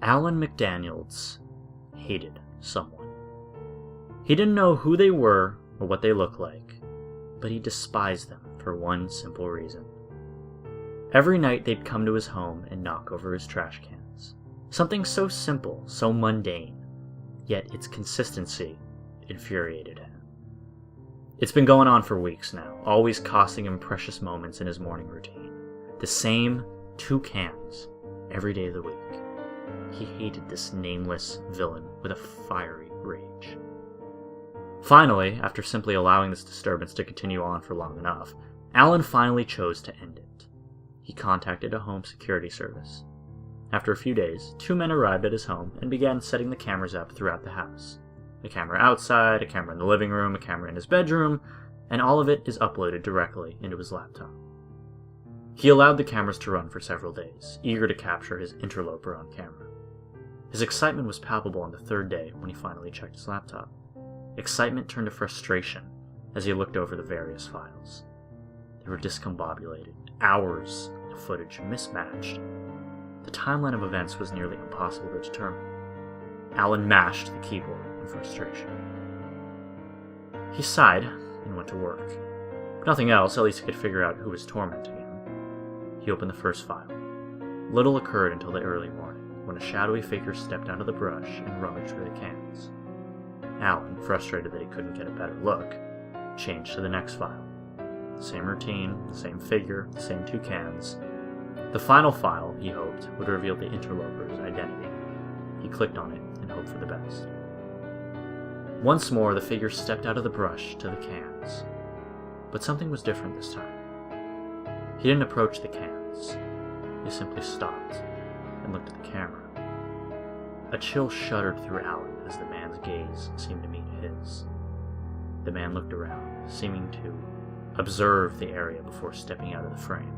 Alan McDaniels hated someone. He didn't know who they were or what they looked like, but he despised them for one simple reason. Every night they'd come to his home and knock over his trash cans. Something so simple, so mundane, yet its consistency infuriated him. It's been going on for weeks now, always costing him precious moments in his morning routine. The same 2 cans every day of the week. He hated this nameless villain with a fiery rage. Finally, after simply allowing this disturbance to continue on for long enough, Alan finally chose to end it. He contacted a home security service. After a few days, 2 men arrived at his home and began setting the cameras up throughout the house. A camera outside, a camera in the living room, a camera in his bedroom, and all of it is uploaded directly into his laptop. He allowed the cameras to run for several days, eager to capture his interloper on camera. His excitement was palpable on the 3rd day when he finally checked his laptop. Excitement turned to frustration as he looked over the various files. They were discombobulated, hours of footage mismatched. The timeline of events was nearly impossible to determine. Alan mashed the keyboard in frustration. He sighed and went to work. If nothing else, at least he could figure out who was tormenting him. He opened the first file. Little occurred until the early morning, when a shadowy figure stepped out of the brush and rummaged through the cans. Alan, frustrated that he couldn't get a better look, changed to the next file. The same routine, the same figure, the same 2 cans. The final file, he hoped, would reveal the interloper's identity. He clicked on it and hoped for the best. Once more, the figure stepped out of the brush to the cans. But something was different this time. He didn't approach the cans. He simply stopped and looked at the camera. A chill shuddered through Alan as the man's gaze seemed to meet his. The man looked around, seeming to observe the area before stepping out of the frame.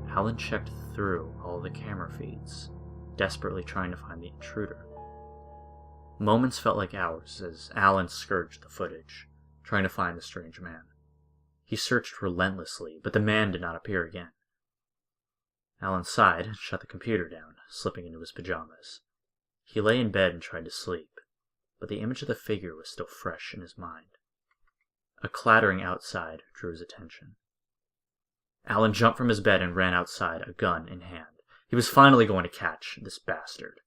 Alan checked through all the camera feeds, desperately trying to find the intruder. Moments felt like hours as Alan scourged the footage, trying to find the strange man. He searched relentlessly, but the man did not appear again. Alan sighed and shut the computer down, slipping into his pajamas. He lay in bed and tried to sleep, but the image of the figure was still fresh in his mind. A clattering outside drew his attention. Alan jumped from his bed and ran outside, a gun in hand. He was finally going to catch this bastard.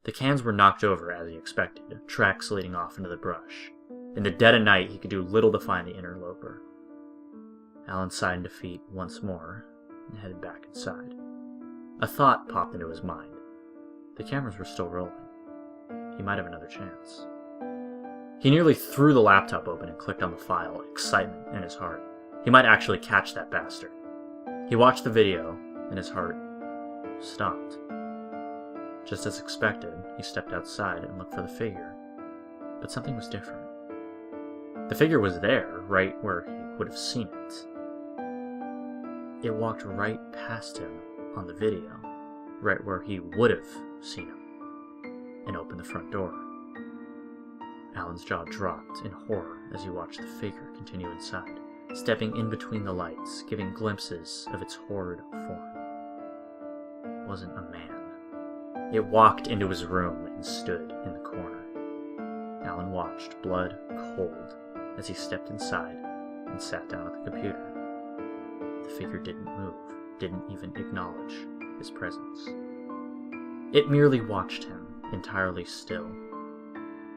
The cans were knocked over as he expected, tracks leading off into the brush. In the dead of night, he could do little to find the interloper. Alan sighed in defeat once more and headed back inside. A thought popped into his mind. The cameras were still rolling. He might have another chance. He nearly threw the laptop open and clicked on the file, excitement in his heart. He might actually catch that bastard. He watched the video, and his heart stopped. Just as expected, he stepped outside and looked for the figure. But something was different. The figure was there, right where he would have seen it. It walked right past him on the video, right where he would have seen him, and opened the front door. Alan's jaw dropped in horror as he watched the figure continue inside, stepping in between the lights, giving glimpses of its horrid form. It wasn't a man. It walked into his room and stood in the corner. Alan watched, blood cold, as he stepped inside and sat down at the computer. The figure didn't move, didn't even acknowledge his presence. It merely watched him, entirely still.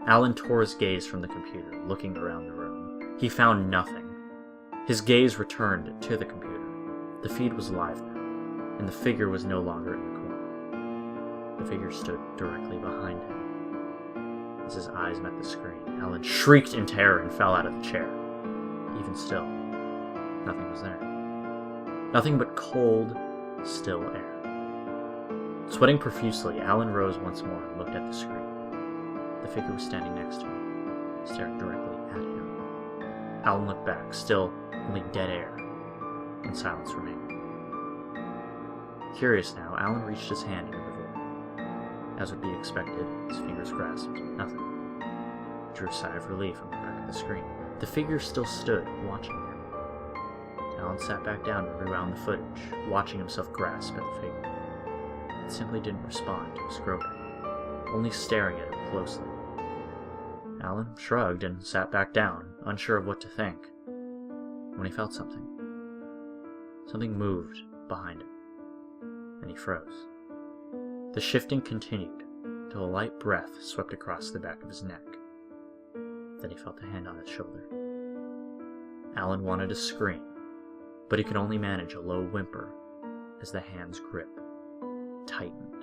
Alan tore his gaze from the computer, looking around the room. He found nothing. His gaze returned to the computer. The feed was live now, and the figure was no longer in the corner. The figure stood directly behind him. As his eyes met the screen, Alan shrieked in terror and fell out of the chair. Even still, nothing was there. Nothing but cold, still air. Sweating profusely, Alan rose once more and looked at the screen. The figure was standing next to him, staring directly at him. Alan looked back, still only dead air, and silence remained. Curious now, Alan reached his hand into the void. As would be expected, his fingers grasped nothing. He drew a sigh of relief and looked back at the screen. The figure still stood, watching him. Alan sat back down and rewound the footage, watching himself grasp at the figure. It simply didn't respond to his groping. only staring at him closely. Alan shrugged and sat back down, unsure of what to think, when he felt something. Something moved behind him, and he froze. The shifting continued until a light breath swept across the back of his neck. Then he felt a hand on his shoulder. Alan wanted to scream, but he could only manage a low whimper as the hand's grip tightened